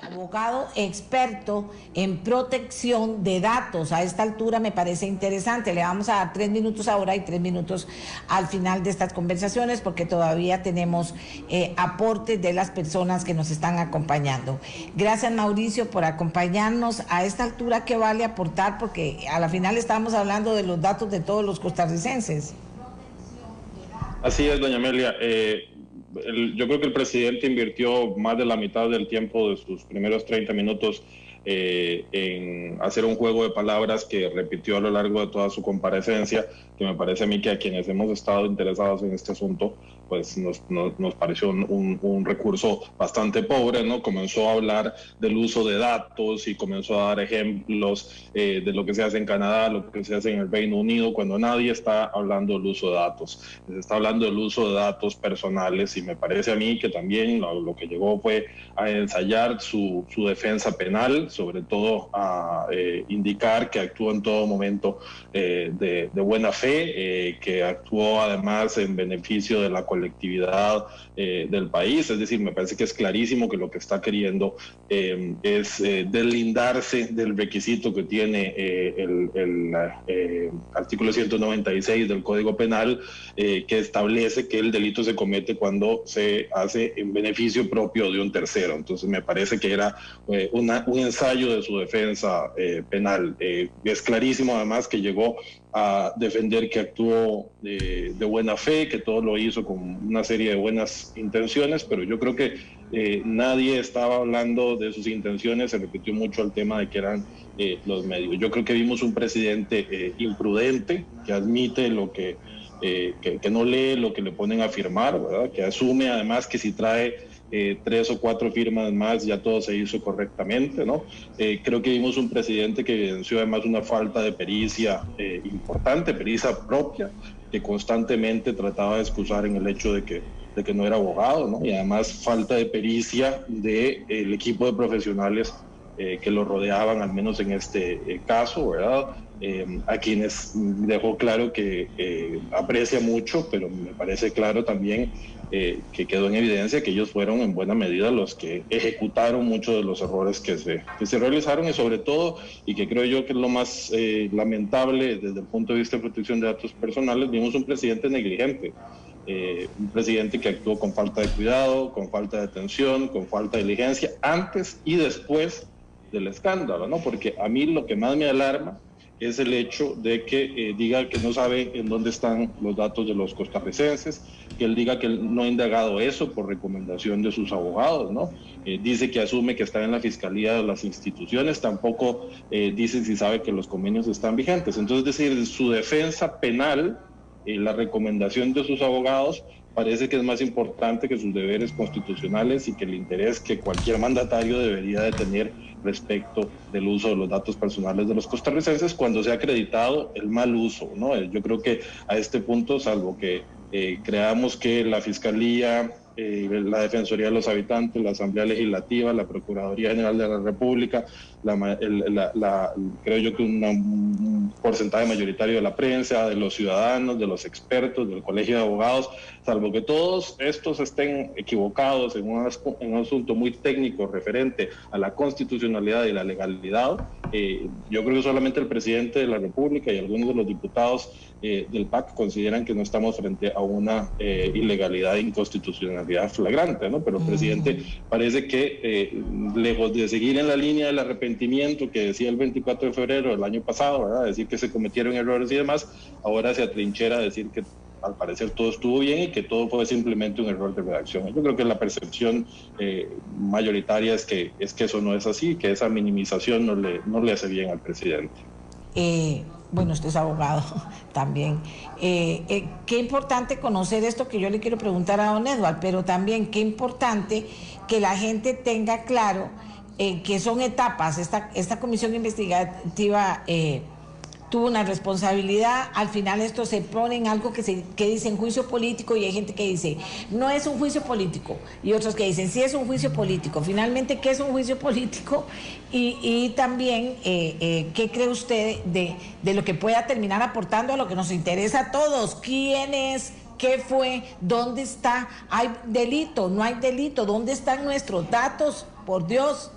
Abogado experto en protección de datos. A esta altura me parece interesante. Le vamos a dar 3 minutos ahora y 3 minutos al final de estas conversaciones porque todavía tenemos aportes de las personas que nos están acompañando. Gracias, Mauricio, por acompañarnos. A esta altura, ¿qué vale aportar? Porque a la final estamos hablando de los datos de todos los costarricenses. Así es, doña Amelia. Yo creo que el presidente invirtió más de la mitad del tiempo de sus primeros 30 minutos en hacer un juego de palabras que repitió a lo largo de toda su comparecencia, que me parece a mí que a quienes hemos estado interesados en este asunto, pues nos pareció un recurso bastante pobre, ¿no? Comenzó a hablar del uso de datos y comenzó a dar ejemplos de lo que se hace en Canadá, lo que se hace en el Reino Unido, cuando nadie está hablando del uso de datos. Se está hablando del uso de datos personales y me parece a mí que también lo que llegó fue a ensayar su defensa penal, sobre todo a indicar que actuó en todo momento de buena fe, que actuó además en beneficio de la colectividad del país. Es decir, me parece que es clarísimo que lo que está queriendo es deslindarse del requisito que tiene el artículo 196 del Código Penal, que establece que el delito se comete cuando se hace en beneficio propio de un tercero. Entonces me parece que era un ensayo de su defensa penal. Es clarísimo además que llegó a defender que actuó de buena fe, que todo lo hizo con una serie de buenas intenciones, pero yo creo que nadie estaba hablando de sus intenciones. Se repitió mucho el tema de que eran los medios. Yo creo que vimos un presidente imprudente, que admite lo que no lee lo que le ponen a firmar, ¿verdad? Que asume además que si trae 3 o 4 firmas más, ya todo se hizo correctamente, ¿no? Creo que vimos un presidente que evidenció además una falta de pericia importante, pericia propia, que constantemente trataba de excusar en el hecho de que no era abogado, ¿no? Y además falta de pericia del equipo de profesionales que lo rodeaban, al menos en este caso, ¿verdad? A quienes dejó claro que aprecia mucho, pero me parece claro también que quedó en evidencia que ellos fueron en buena medida los que ejecutaron muchos de los errores que se realizaron, y sobre todo, y que creo yo que es lo más lamentable desde el punto de vista de protección de datos personales, vimos un presidente negligente. Un presidente que actuó con falta de cuidado, con falta de atención, con falta de diligencia, antes y después del escándalo, ¿no? Porque a mí lo que más me alarma es el hecho de que diga que no sabe en dónde están los datos de los costarricenses, que él diga que él no ha indagado eso por recomendación de sus abogados, ¿no? Dice que asume que está en la fiscalía de las instituciones, tampoco dice si sabe que los convenios están vigentes. Entonces, es decir, su defensa penal, la recomendación de sus abogados, parece que es más importante que sus deberes constitucionales y que el interés que cualquier mandatario debería de tener respecto del uso de los datos personales de los costarricenses cuando se ha acreditado el mal uso, ¿no? Yo creo que a este punto, salvo que creamos que la Fiscalía, la Defensoría de los Habitantes, la Asamblea Legislativa, la Procuraduría General de la República, creo yo que un porcentaje mayoritario de la prensa, de los ciudadanos, de los expertos, del Colegio de Abogados, salvo que todos estos estén equivocados en un asunto muy técnico referente a la constitucionalidad y la legalidad, yo creo que solamente el presidente de la República y algunos de los diputados del PAC consideran que no estamos frente a una ilegalidad e inconstitucionalidad flagrante, ¿no? Pero el presidente parece que, lejos de seguir en la línea del arrepentimiento que decía el 24 de febrero del año pasado, ¿verdad? Decir que se cometieron errores y demás, ahora se atrinchera a decir que al parecer todo estuvo bien y que todo fue simplemente un error de redacción. Yo creo que la percepción mayoritaria es que eso no es así, que esa minimización no le hace bien al presidente. Bueno, usted es abogado también. Qué importante conocer esto que yo le quiero preguntar a don Edward, pero también qué importante que la gente tenga claro que son etapas. Esta comisión investigativa tuvo una responsabilidad. Al final esto se pone en algo que dicen juicio político, y hay gente que dice no es un juicio político, y otros que dicen sí es un juicio político. Finalmente, ¿qué es un juicio político? Y también ¿qué cree usted de lo que pueda terminar aportando a lo que nos interesa a todos? ¿Quiénes ¿Qué fue? ¿Dónde está? ¿Hay delito? ¿No hay delito? ¿Dónde están nuestros datos? Por Dios.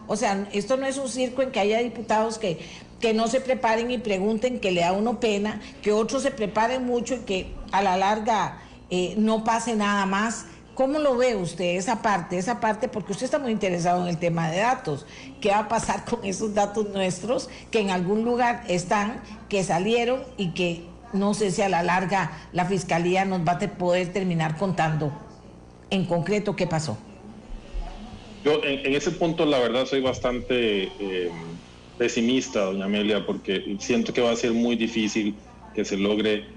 O sea, esto no es un circo en que haya diputados que no se preparen y pregunten, que le da uno pena, que otros se preparen mucho y que a la larga no pase nada más. ¿Cómo lo ve usted esa parte? Porque usted está muy interesado en el tema de datos. ¿Qué va a pasar con esos datos nuestros que en algún lugar están, que salieron y que no sé si a la larga la Fiscalía nos va a poder terminar contando en concreto qué pasó? Yo en ese punto la verdad soy bastante pesimista, doña Amelia, porque siento que va a ser muy difícil que se logre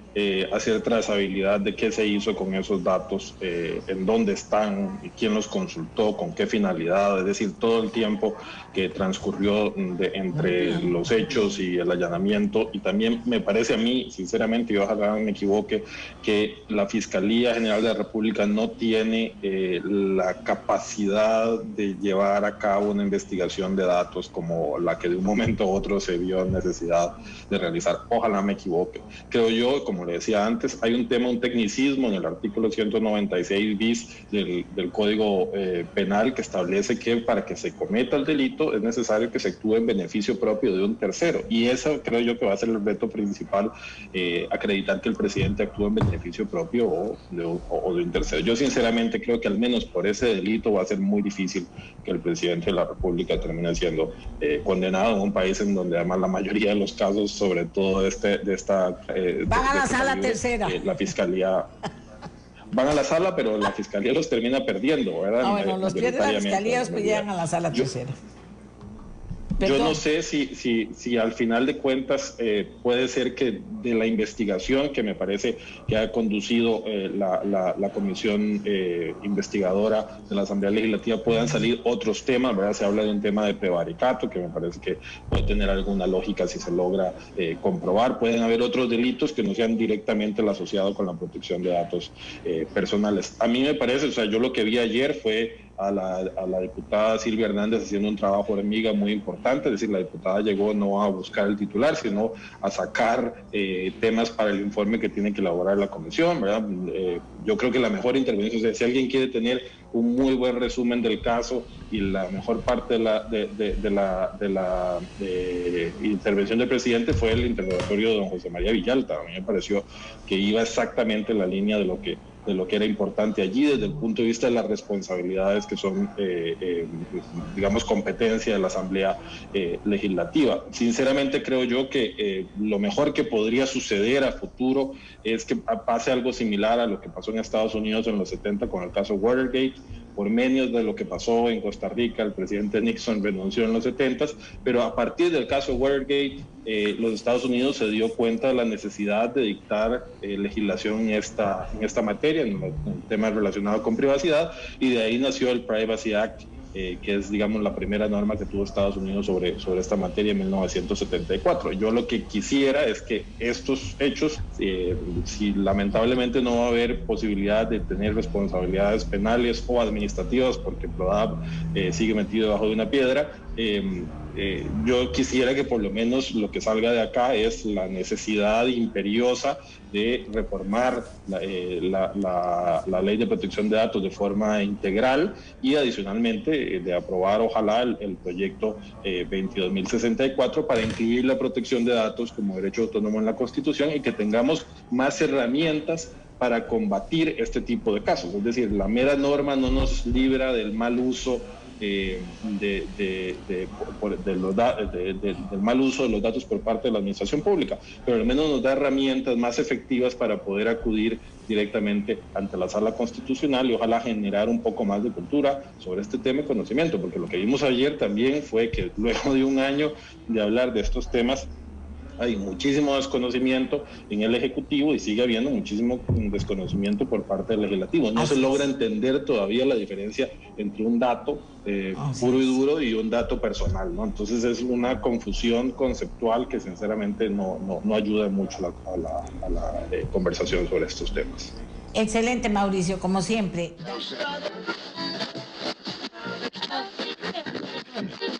hacer trazabilidad de qué se hizo con esos datos, en dónde están, quién los consultó, con qué finalidad, es decir, todo el tiempo que transcurrió entre los hechos y el allanamiento. Y también me parece a mí, sinceramente, y ojalá me equivoque, que la Fiscalía General de la República no tiene la capacidad de llevar a cabo una investigación de datos como la que de un momento a otro se vio necesidad de realizar. Ojalá me equivoque. Creo yo, como le decía antes, hay un tecnicismo en el artículo 196 bis del Código Penal que establece que para que se cometa el delito es necesario que se actúe en beneficio propio de un tercero. Y eso creo yo que va a ser el reto principal, acreditar que el presidente actúa en beneficio propio o de un tercero. Yo sinceramente creo que al menos por ese delito va a ser muy difícil que el presidente de la República termine siendo condenado en un país en donde además la mayoría de los casos, sobre todo de esta... Van a la sala tercera. La Fiscalía... Van a la sala, pero la Fiscalía los termina perdiendo, ¿verdad? Bueno, los pierde la Fiscalía, después llegan a la sala tercera. Yo no sé si al final de cuentas puede ser que de la investigación que me parece que ha conducido la comisión investigadora de la Asamblea Legislativa puedan salir otros temas, ¿verdad? Se habla de un tema de prevaricato que me parece que puede tener alguna lógica si se logra comprobar. Pueden haber otros delitos que no sean directamente asociados con la protección de datos personales. A mí me parece, o sea, yo lo que vi ayer fue a la diputada Silvia Hernández haciendo un trabajo de hormiga muy importante, es decir, la diputada llegó no a buscar el titular, sino a sacar temas para el informe que tiene que elaborar la comisión, ¿verdad? Yo creo que la mejor intervención, o sea, si alguien quiere tener un muy buen resumen del caso y la mejor parte de la intervención del presidente fue el interrogatorio de don José María Villalta. A mí me pareció que iba exactamente en la línea de lo que era importante allí desde el punto de vista de las responsabilidades que son, digamos, competencia de la Asamblea Legislativa. Sinceramente creo yo que lo mejor que podría suceder a futuro es que pase algo similar a lo que pasó en Estados Unidos en los 70 con el caso Watergate. Por medio de lo que pasó en Costa Rica, el presidente Nixon renunció en los 70s, pero a partir del caso Watergate, los Estados Unidos se dio cuenta de la necesidad de dictar legislación en esta materia, en temas relacionados con privacidad, y de ahí nació el Privacy Act, que es, digamos, la primera norma que tuvo Estados Unidos sobre esta materia en 1974. Yo lo que quisiera es que estos hechos, si lamentablemente no va a haber posibilidad de tener responsabilidades penales o administrativas, porque PRODAV sigue metido debajo de una piedra, yo quisiera que por lo menos lo que salga de acá es la necesidad imperiosa de reformar la ley de protección de datos de forma integral y adicionalmente de aprobar ojalá el proyecto 22.064 para incluir la protección de datos como derecho autónomo en la Constitución y que tengamos más herramientas para combatir este tipo de casos. Es decir, la mera norma no nos libra del mal uso del mal uso de los datos por parte de la administración pública, pero al menos nos da herramientas más efectivas para poder acudir directamente ante la Sala Constitucional y ojalá generar un poco más de cultura sobre este tema y conocimiento, porque lo que vimos ayer también fue que luego de un año de hablar de estos temas, hay muchísimo desconocimiento en el Ejecutivo y sigue habiendo muchísimo desconocimiento por parte del Legislativo. No se logra entender todavía la diferencia entre un dato puro y duro y un dato personal, ¿no? Entonces es una confusión conceptual que sinceramente no ayuda mucho a la conversación sobre estos temas. Excelente, Mauricio, como siempre.